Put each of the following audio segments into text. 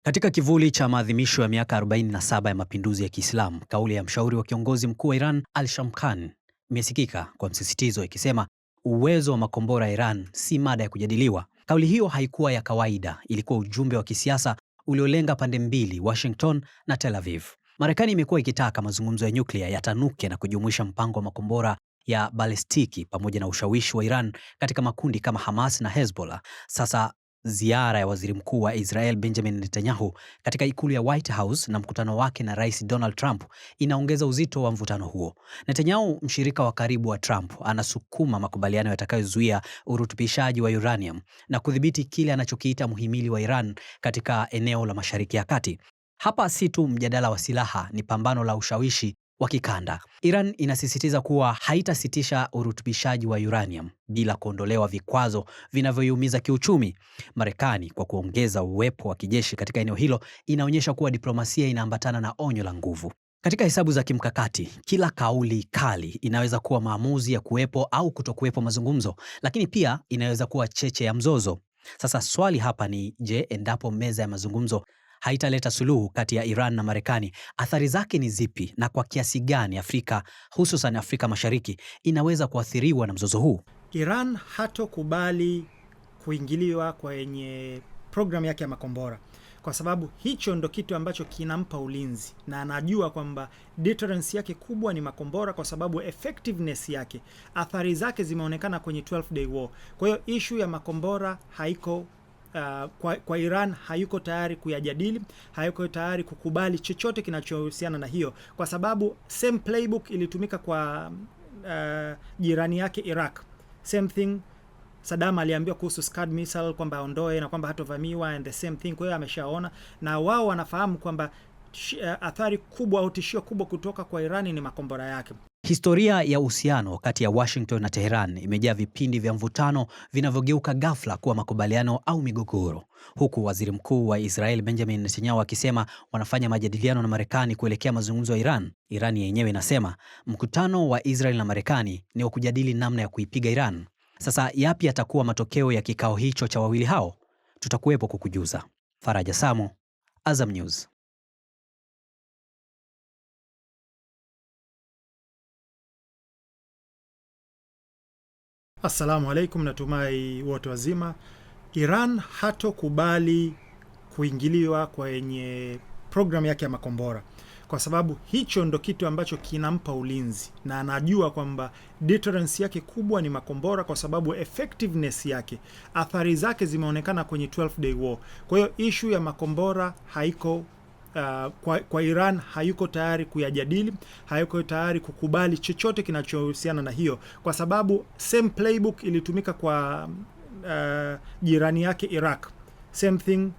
Katika kivuli cha maadhimisho ya miaka 47 ya mapinduzi ya Kiislamu, kauli ya mshauri wa kiongozi mkuu wa Iran, Al-Shamkhani, imesikika kwa msisitizo ikisema uwezo wa makombora ya Iran si mada ya kujadiliwa. Kauli hiyo haikuwa ya kawaida, ilikuwa ujumbe wa kisiasa uliolenga pande mbili, Washington na Tel Aviv. Marekani imekuwa ikitaka mazungumzo ya nyuklia yatanuke na kujumuisha mpango wa makombora ya balistiki pamoja na ushawishi wa Iran katika makundi kama Hamas na Hezbollah. Sasa ziara ya waziri mkuu wa Israel Benjamin Netanyahu katika ikulu ya White House na mkutano wake na Rais Donald Trump inaongeza uzito wa mvutano huo. Netanyahu, mshirika wa karibu wa Trump, anasukuma makubaliano yatakayozuia urutubishaji wa uranium na kudhibiti kile anachokiita muhimili wa Iran katika eneo la Mashariki ya Kati. Hapa si tu mjadala wa silaha, ni pambano la ushawishi wa kikanda. Iran inasisitiza kuwa haitasitisha urutubishaji wa uranium bila kuondolewa vikwazo vinavyoiumiza kiuchumi. Marekani, kwa kuongeza uwepo wa kijeshi katika eneo hilo, inaonyesha kuwa diplomasia inaambatana na onyo la nguvu. Katika hesabu za kimkakati, kila kauli kali inaweza kuwa maamuzi ya kuwepo au kutokuwepo mazungumzo, lakini pia inaweza kuwa cheche ya mzozo. Sasa swali hapa ni je, endapo meza ya mazungumzo haitaleta suluhu kati ya Iran na Marekani, athari zake ni zipi na kwa kiasi gani Afrika, hususan Afrika Mashariki, inaweza kuathiriwa na mzozo huu? Iran hatokubali kuingiliwa kwenye programu yake ya makombora, kwa sababu hicho ndo kitu ambacho kinampa ulinzi, na anajua kwamba deterrence yake kubwa ni makombora, kwa sababu effectiveness yake, athari zake zimeonekana kwenye 12 day war. Kwa hiyo issue ya makombora haiko kwa Iran hayuko tayari kuyajadili, hayuko tayari kukubali chochote kinachohusiana na hiyo, kwa sababu same playbook ilitumika kwa jirani yake Iraq. Same thing, Saddam aliambiwa kuhusu Scud missile kwamba aondoe na kwamba hatovamiwa, and the same thing. Kwa hiyo ameshaona, na wao wanafahamu kwamba athari kubwa au tishio kubwa kutoka kwa Irani ni makombora yake. Historia ya uhusiano kati ya Washington na Tehran imejaa vipindi vya mvutano vinavyogeuka ghafla kuwa makubaliano au migogoro, huku waziri mkuu wa Israel Benjamin Netanyahu akisema wanafanya majadiliano na Marekani kuelekea mazungumzo ya Iran. Irani yenyewe inasema mkutano wa Israel na Marekani ni wa kujadili namna ya kuipiga Iran. Sasa yapi yatakuwa matokeo ya kikao hicho cha wawili hao? Tutakuwepo kukujuza. Faraja Samo, Azam News. Assalamu alaikum, natumai wote wazima. Iran hatokubali kuingiliwa kwenye programu yake ya makombora, kwa sababu hicho ndo kitu ambacho kinampa ulinzi, na anajua kwamba deterrence yake kubwa ni makombora, kwa sababu effectiveness yake, athari zake zimeonekana kwenye 12 day war. Kwa hiyo issue ya makombora haiko kwa Iran hayuko tayari kuyajadili, hayuko tayari kukubali chochote kinachohusiana na hiyo, kwa sababu same playbook ilitumika kwa jirani yake Iraq. Same thing,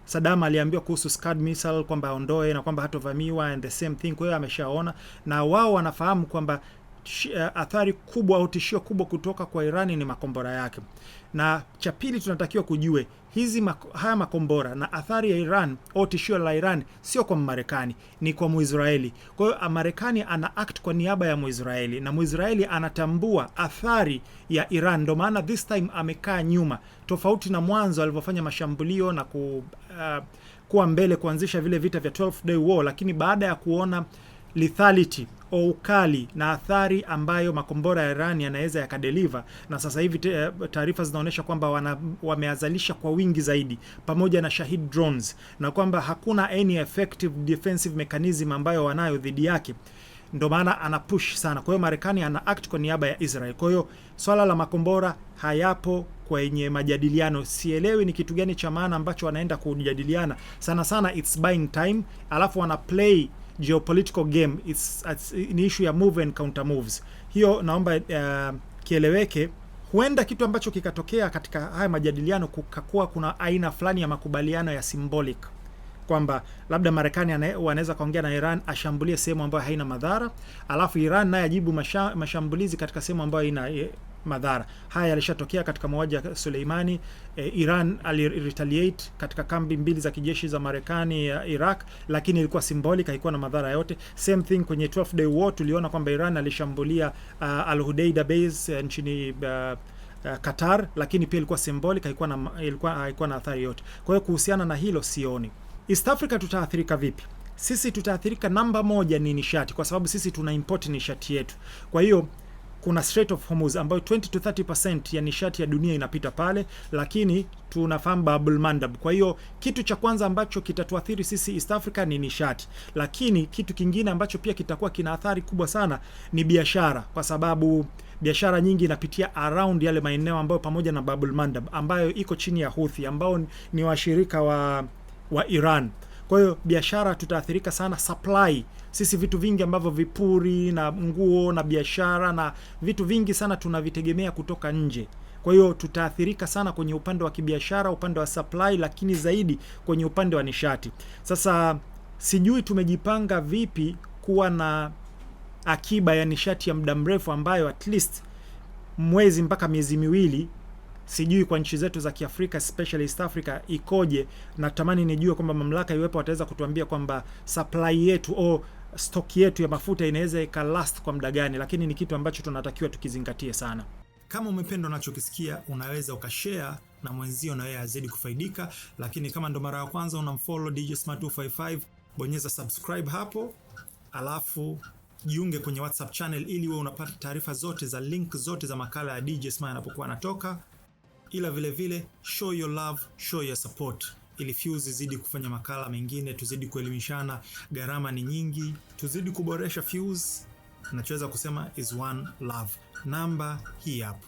Saddam aliambiwa kuhusu Scud missile kwamba aondoe na kwamba hatovamiwa, and the same thing. Kwa hiyo ameshaona, na wao wanafahamu kwamba athari kubwa au tishio kubwa kutoka kwa Irani ni makombora yake. Na cha pili tunatakiwa kujue haya makombora na athari ya Iran au tishio la Iran sio kwa Marekani, ni kwa Muisraeli. Kwa hiyo Marekani ana act kwa niaba ya Muisraeli, na Muisraeli anatambua athari ya Iran. Ndio maana this time amekaa nyuma, tofauti na mwanzo alivyofanya mashambulio na kuwa mbele kuanzisha vile vita vya 12 day war, lakini baada ya kuona lethality au ukali na athari ambayo makombora ya Iran yanaweza yakadeliver, na sasa hivi taarifa zinaonyesha kwamba wameazalisha kwa wingi zaidi, pamoja na Shahid drones, na kwamba hakuna any effective defensive mechanism ambayo wanayo dhidi yake. Ndio maana ana push sana. Kwa hiyo Marekani ana act kwa niaba ya Israel. Kwa hiyo swala la makombora hayapo kwenye majadiliano. Sielewi ni kitu gani cha maana ambacho wanaenda kujadiliana. Sana sana it's buying time, alafu wana play geopolitical game. It's ni issue ya move and counter moves. Hiyo naomba kieleweke. Huenda kitu ambacho kikatokea katika haya majadiliano kukakuwa kuna aina fulani ya makubaliano ya symbolic, kwamba labda Marekani wanaweza kaongea na Iran ashambulie sehemu ambayo haina madhara, alafu Iran naye ajibu mashambulizi katika sehemu ambayo haina madhara. Haya yalishatokea katika mauaji ya Soleimani. Iran aliretaliate katika kambi mbili za kijeshi za Marekani ya Iraq, lakini ilikuwa symbolic, haikuwa na madhara yote. Same thing kwenye 12 day war, tuliona kwamba Iran alishambulia Al-Hudaida base nchini Qatar, lakini pia ilikuwa symbolic, haikuwa na athari yote. Kwa hiyo kuhusiana na hilo sioni. East Africa tutaathirika vipi? Sisi tutaathirika, namba moja ni nishati, kwa sababu sisi tuna import nishati yetu. Kwa hiyo kuna Strait of Hormuz ambayo 20 to 30% ya nishati ya dunia inapita pale, lakini tunafahamu Bab el-Mandab. Kwa hiyo kitu cha kwanza ambacho kitatuathiri sisi East Africa ni nishati, lakini kitu kingine ambacho pia kitakuwa kina athari kubwa sana ni biashara, kwa sababu biashara nyingi inapitia around yale maeneo ambayo pamoja na Bab el-Mandab ambayo iko chini ya Houthi ambao ni washirika wa Iran. Kwa hiyo biashara tutaathirika sana, supply. Sisi vitu vingi ambavyo vipuri na nguo na biashara na vitu vingi sana tunavitegemea kutoka nje. Kwa hiyo tutaathirika sana kwenye upande wa kibiashara, upande wa supply, lakini zaidi kwenye upande wa nishati. Sasa sijui tumejipanga vipi kuwa na akiba ya nishati ya muda mrefu ambayo at least mwezi mpaka miezi miwili. Sijui kwa nchi zetu za Kiafrika, especially East Africa ikoje. Natamani nijue kwamba mamlaka iwepo wataweza kutuambia kwamba supply yetu au stock yetu ya mafuta inaweza ikalast kwa muda gani, lakini ni kitu ambacho tunatakiwa tukizingatie sana. Kama umependa unachokisikia, unaweza ukashare na mwenzio na yeye azidi kufaidika, lakini kama ndo mara ya kwanza unamfollow DJ Smart 255, bonyeza subscribe hapo, alafu jiunge kwenye WhatsApp channel ili wewe unapata taarifa zote za link zote za makala ya DJ Smart yanapokuwa yanatoka. Ila vile vile show your love, show your support, ili Fuse zidi kufanya makala mengine, tuzidi kuelimishana. Gharama ni nyingi, tuzidi kuboresha Fuse. Nachoweza kusema is one love. Namba hii hapo.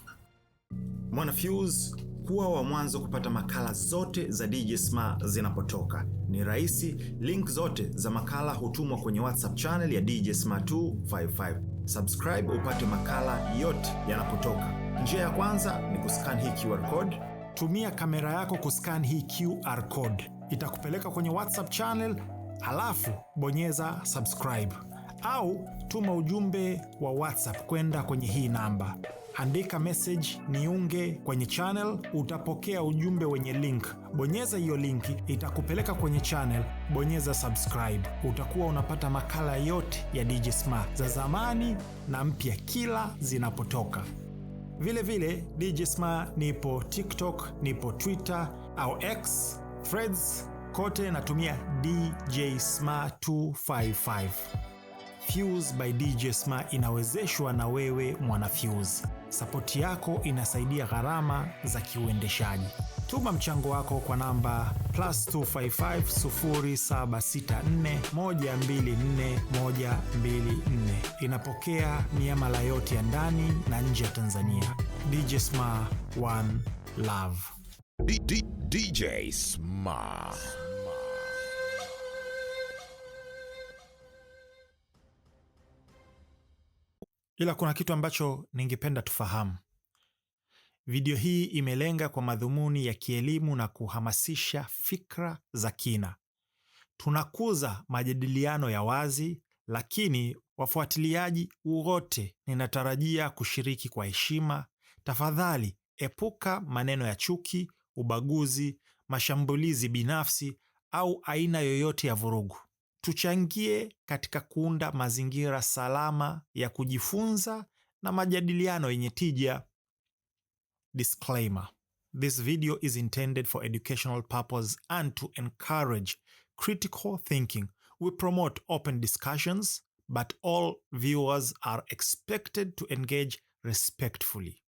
Mwana Fuse, kuwa wa mwanzo kupata makala zote za DJ Smart zinapotoka. Ni rahisi, link zote za makala hutumwa kwenye WhatsApp channel ya DJ Smart 255. Subscribe upate makala yote yanapotoka. Njia ya kwanza ni kuscan hii QR code. Tumia kamera yako kuscan hii QR code, itakupeleka kwenye WhatsApp channel, halafu bonyeza subscribe, au tuma ujumbe wa WhatsApp kwenda kwenye hii namba. Andika message niunge kwenye channel, utapokea ujumbe wenye link. Bonyeza hiyo linki, itakupeleka kwenye channel, bonyeza subscribe. Utakuwa unapata makala yote ya DJ Smart za zamani na mpya kila zinapotoka. Vile vile DJ Smart nipo TikTok, nipo Twitter au X, Threads, kote natumia DJ Smart 255. Fuse by DJ Smart inawezeshwa na wewe mwana Fuse. Support yako inasaidia gharama za kiuendeshaji. Tuma mchango wako kwa namba +255 0764124124. Inapokea miamala yote ya ndani na nje ya Tanzania. DJ Smart, one love. DJ Smart. Ila kuna kitu ambacho ningependa tufahamu. Video hii imelenga kwa madhumuni ya kielimu na kuhamasisha fikra za kina. Tunakuza majadiliano ya wazi, lakini wafuatiliaji wote ninatarajia kushiriki kwa heshima. Tafadhali epuka maneno ya chuki, ubaguzi, mashambulizi binafsi au aina yoyote ya vurugu. Tuchangie katika kuunda mazingira salama ya kujifunza na majadiliano yenye tija. Disclaimer: this video is intended for educational purpose and to encourage critical thinking. We promote open discussions, but all viewers are expected to engage respectfully.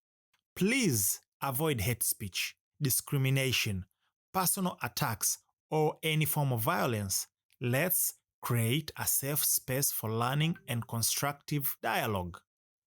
Please avoid hate speech, discrimination, personal attacks, or any form of violence. Let's create a safe space for learning and constructive dialogue.